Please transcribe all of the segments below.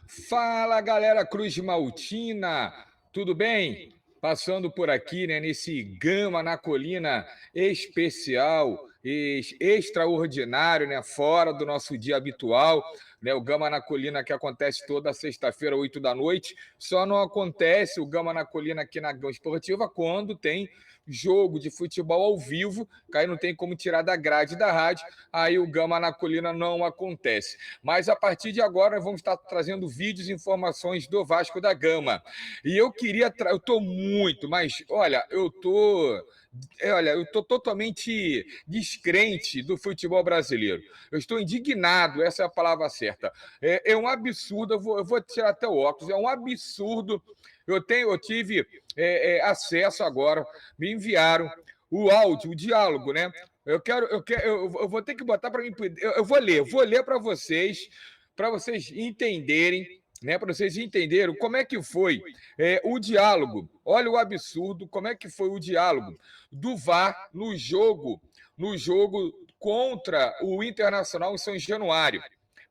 Fala, galera Cruz Maltina, tudo bem? Passando por aqui, né, nesse Gama na Colina especial, extraordinário, né, fora do nosso dia habitual, né, o Gama na Colina que acontece toda sexta-feira, 8 da noite, só não acontece o Gama na Colina aqui na Gama Esportiva quando tem jogo de futebol ao vivo, que aí não tem como tirar da grade da rádio, aí o Gama na Colina não acontece. Mas a partir de agora nós vamos estar trazendo vídeos e informações do Vasco da Gama. E eu queria, eu estou muito, mas olha, eu estou totalmente descrente do futebol brasileiro. Eu estou indignado, essa é a palavra certa. É um absurdo, eu vou tirar até o óculos, é um absurdo. Eu tive acesso agora, me enviaram o áudio, o diálogo, né? Eu vou ter que botar para mim. Eu vou ler para vocês entenderem, né? Para vocês entenderem como é que foi o diálogo. Olha o absurdo, como é que foi o diálogo do VAR no jogo contra o Internacional em São Januário.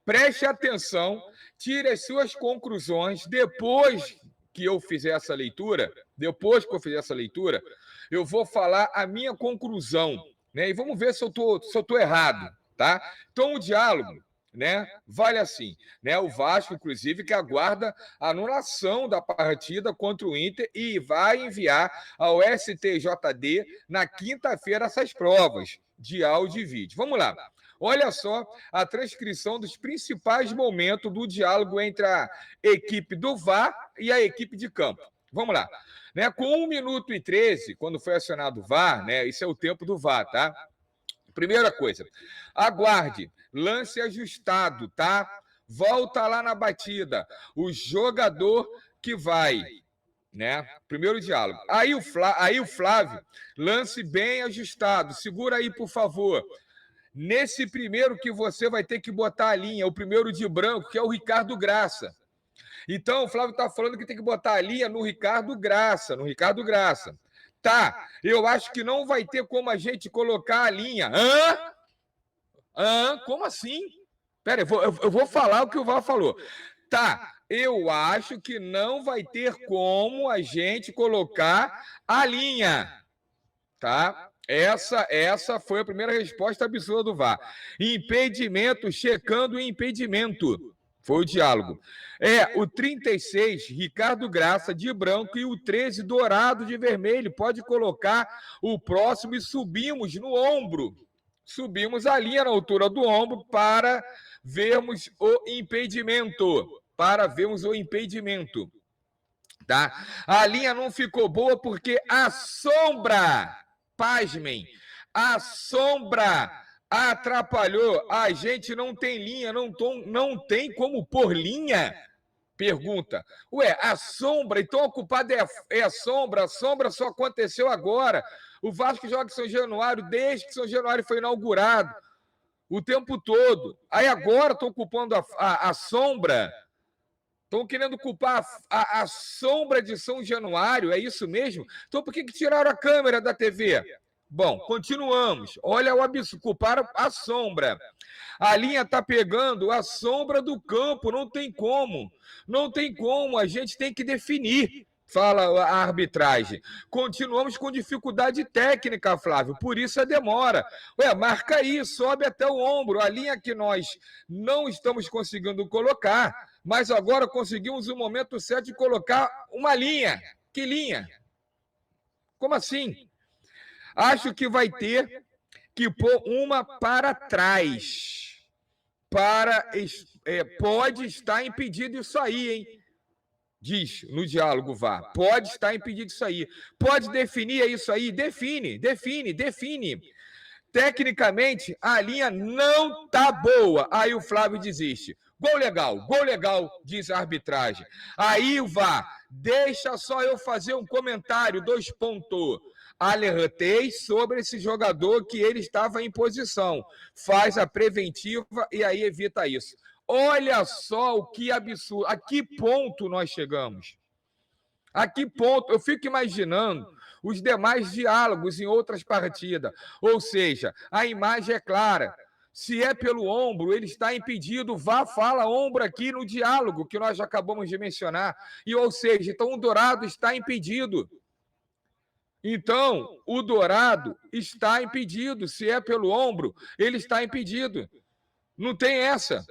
Preste atenção, tire as suas conclusões depois que eu fizer essa leitura. Depois que eu fizer essa leitura, eu vou falar a minha conclusão, né? E vamos ver se eu tô errado, tá? Então, o diálogo, né, vale assim, né? O Vasco, inclusive, que aguarda a anulação da partida contra o Inter e vai enviar ao STJD na quinta-feira essas provas de áudio e vídeo. Vamos lá. Olha só a transcrição dos principais momentos do diálogo entre a equipe do VAR e a equipe de campo. Vamos lá. Né, com 1 minuto e 13, quando foi acionado o VAR, né, isso é o tempo do VAR, tá? Primeira coisa, aguarde, lance ajustado, tá? Volta lá na batida, o jogador que vai, né? Primeiro diálogo. Aí o Flávio, lance bem ajustado, segura aí, por favor. Nesse primeiro que você vai ter que botar a linha, o primeiro de branco, que é o Ricardo Graça. Então, o Flávio está falando que tem que botar a linha no Ricardo Graça, Tá, eu acho que não vai ter como a gente colocar a linha. Como assim? Pera, eu vou falar o que o Val falou. Tá, eu acho que não vai ter como a gente colocar a linha. Tá? Essa foi a primeira resposta absurda do VAR. Impedimento, checando o impedimento. Foi o diálogo. O 36, Ricardo Graça, de branco, e o 13, dourado, de vermelho. Pode colocar o próximo e subimos no ombro. Subimos a linha na altura do ombro para vermos o impedimento. Tá? A linha não ficou boa porque a sombra, pasmem, a sombra atrapalhou. A gente não tem linha, não tem como pôr linha? Pergunta. Ué, a sombra, então a culpada é a sombra só aconteceu agora. O Vasco joga em São Januário desde que São Januário foi inaugurado, o tempo todo. Aí agora estão culpando a sombra. Estão querendo culpar a sombra de São Januário, é isso mesmo? Então por que tiraram a câmera da TV? Bom, continuamos. Olha o absurdo, culparam a sombra. A linha está pegando a sombra do campo, não tem como. Não tem como, a gente tem que definir, fala a arbitragem. Continuamos com dificuldade técnica, Flávio, por isso a demora. Ué, marca aí, sobe até o ombro, a linha que nós não estamos conseguindo colocar, mas agora conseguimos o momento certo de colocar uma linha. Que linha? Como assim? Acho que vai ter que pôr uma para trás. Pode estar impedido isso aí, hein? Diz no diálogo VAR. Pode estar impedido isso aí. Pode definir isso aí? Define. Tecnicamente, a linha não tá boa. Aí o Flávio desiste. Gol legal, diz a arbitragem. Aí o VAR, deixa só eu fazer um comentário, 2 pontos. Alertei sobre esse jogador que ele estava em posição. Faz a preventiva e aí evita isso. Olha só o que absurdo. A que ponto nós chegamos? A que ponto? Eu fico imaginando os demais diálogos em outras partidas. Ou seja, a imagem é clara. Se é pelo ombro, ele está impedido. Vá, fala ombro aqui no diálogo que nós já acabamos de mencionar. E, ou seja, então o Dourado está impedido. Então, o Dourado está impedido. Se é pelo ombro, ele está impedido. Não tem essa.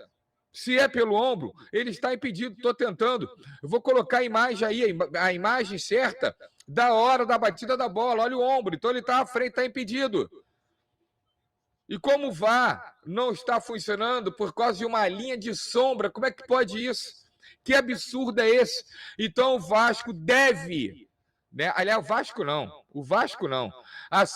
Se é pelo ombro, ele está impedido. Estou tentando. Eu vou colocar a imagem aí, a imagem certa da hora da batida da bola. Olha o ombro. Então ele está à frente, está impedido. E como o VAR não está funcionando por causa de uma linha de sombra, como é que pode isso? Que absurdo é esse? Então o Vasco deve, né? Aliás, o Vasco não.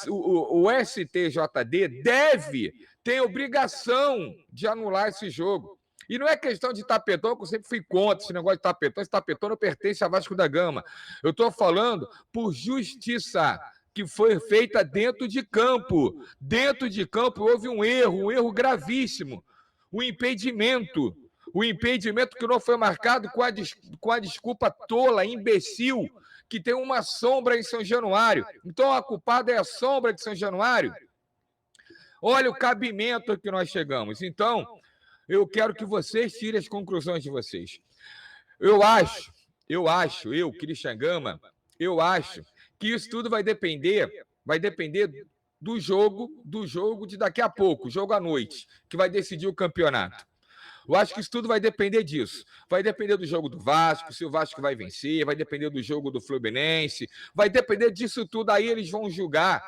O STJD deve, tem obrigação de anular esse jogo. E não é questão de tapetão, que eu sempre fui contra esse negócio de tapetão. Esse tapetão não pertence a Vasco da Gama. Eu estou falando por justiça, que foi feita dentro de campo. Dentro de campo houve um erro gravíssimo. O impedimento que não foi marcado com a desculpa tola, imbecil, que tem uma sombra em São Januário. Então a culpada é a sombra de São Januário. Olha o cabimento que nós chegamos. Então, eu quero que vocês tirem as conclusões de vocês. Eu, Christian Gama, eu acho que isso tudo vai depender do jogo de daqui a pouco, jogo à noite, que vai decidir o campeonato. Eu acho que isso tudo vai depender disso. Vai depender do jogo do Vasco, se o Vasco vai vencer, vai depender do jogo do Fluminense, vai depender disso tudo. Aí eles vão julgar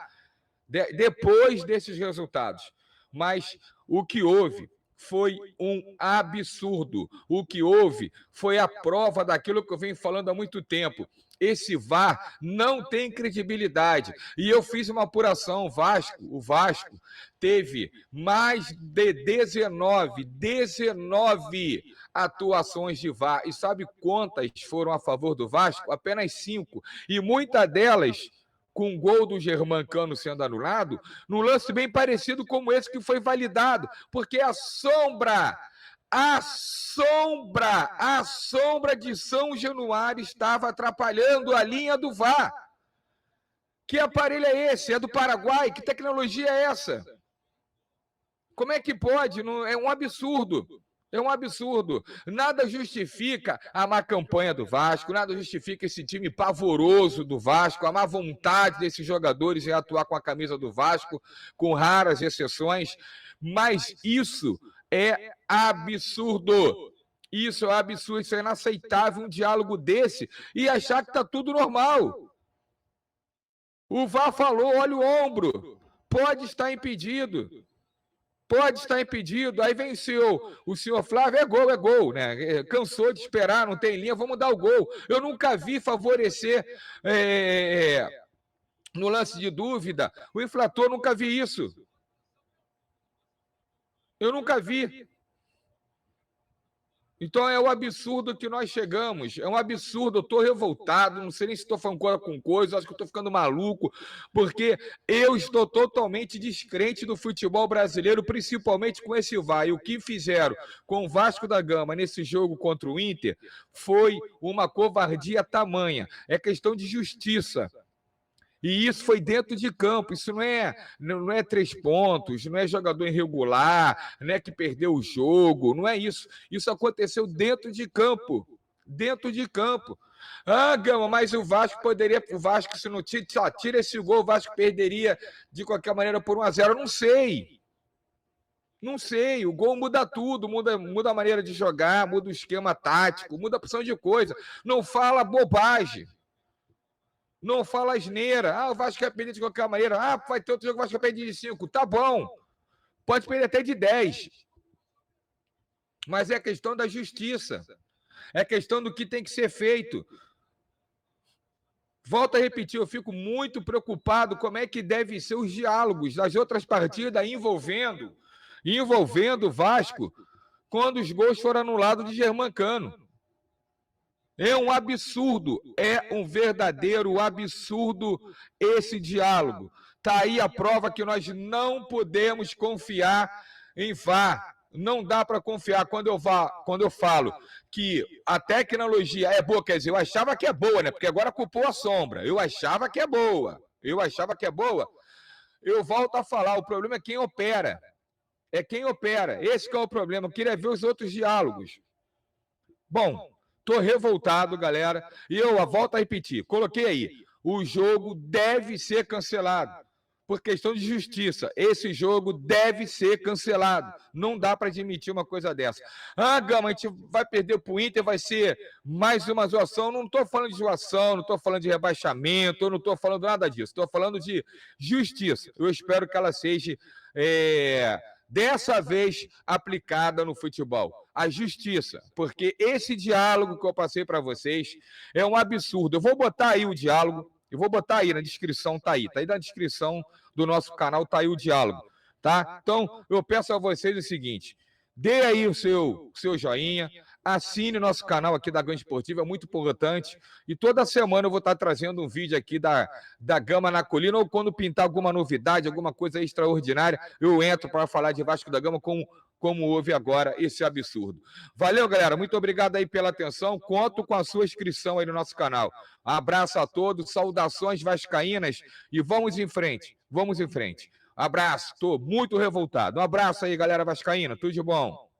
depois desses resultados. Mas o que houve foi um absurdo. O que houve foi a prova daquilo que eu venho falando há muito tempo. Esse VAR não tem credibilidade. E eu fiz uma apuração. O Vasco teve mais de 19 atuações de VAR. E sabe quantas foram a favor do Vasco? Apenas 5. E muitas delas com o gol do Germancano sendo anulado, num lance bem parecido como esse que foi validado, porque a sombra de São Januário estava atrapalhando a linha do VAR. Que aparelho é esse? É do Paraguai? Que tecnologia é essa? Como é que pode? É um absurdo. É um absurdo. Nada justifica a má campanha do Vasco, nada justifica esse time pavoroso do Vasco, a má vontade desses jogadores em atuar com a camisa do Vasco, com raras exceções, mas isso é absurdo. Isso é absurdo, isso é inaceitável um diálogo desse e achar que está tudo normal. O VAR falou, olha o ombro, pode estar impedido. Pode estar impedido, aí venceu o senhor Flávio, é gol, né? Cansou de esperar, não tem linha, vamos dar o gol. Eu nunca vi favorecer no lance de dúvida, o infrator, nunca vi isso. Eu nunca vi. Então é o absurdo que nós chegamos, é um absurdo, eu estou revoltado, não sei nem se estou falando com coisa, acho que estou ficando maluco, porque eu estou totalmente descrente do futebol brasileiro, principalmente com esse VAR. E o que fizeram com o Vasco da Gama nesse jogo contra o Inter foi uma covardia tamanha, é questão de justiça. E isso foi dentro de campo, isso não é 3 pontos, não é jogador irregular, não é que perdeu o jogo, não é isso. Isso aconteceu dentro de campo, dentro de campo. Ah, Gama, mas o Vasco, se não tira esse gol, o Vasco perderia de qualquer maneira por 1-0. Eu não sei. Não sei, o gol muda tudo, muda a maneira de jogar, muda o esquema tático, muda a opção de coisa. Não fala bobagem. Não fala asneira. Ah, o Vasco quer perder de qualquer maneira. Ah, vai ter outro jogo, o Vasco vai perder de 5. Tá bom. Pode perder até de 10. Mas é questão da justiça. É questão do que tem que ser feito. Volto a repetir, eu fico muito preocupado como é que devem ser os diálogos das outras partidas envolvendo o Vasco quando os gols foram anulados de Germancano. É um absurdo, é um verdadeiro absurdo esse diálogo. Está aí a prova que nós não podemos confiar em VAR. Não dá para confiar quando eu falo que a tecnologia é boa, quer dizer, eu achava que é boa, né? Porque agora culpou a sombra. Eu achava que é boa. Eu volto a falar, o problema é quem opera. É quem opera. Esse que é o problema. Eu queria ver os outros diálogos. Bom, tô revoltado, galera. E eu volto a repetir. Coloquei aí. O jogo deve ser cancelado. Por questão de justiça. Esse jogo deve ser cancelado. Não dá para admitir uma coisa dessa. Ah, Gama, a gente vai perder para o Inter, vai ser mais uma zoação. Não estou falando de zoação, não estou falando de rebaixamento, eu não estou falando nada disso. Estou falando de justiça. Eu espero que ela seja dessa vez aplicada no futebol. A justiça. Porque esse diálogo que eu passei para vocês é um absurdo. Eu vou botar aí o diálogo. Eu vou botar aí na descrição, tá aí na descrição do nosso canal, tá aí o diálogo, tá? Então, eu peço a vocês o seguinte, dê aí o seu joinha, assine nosso canal aqui da Gama Esportiva, é muito importante, e toda semana eu vou estar trazendo um vídeo aqui da Gama na Colina, ou quando pintar alguma novidade, alguma coisa extraordinária, eu entro para falar de Vasco da Gama como houve agora esse absurdo. Valeu, galera. Muito obrigado aí pela atenção. Conto com a sua inscrição aí no nosso canal. Abraço a todos, saudações vascaínas e vamos em frente. Vamos em frente. Abraço, estou muito revoltado. Um abraço aí, galera vascaína. Tudo de bom.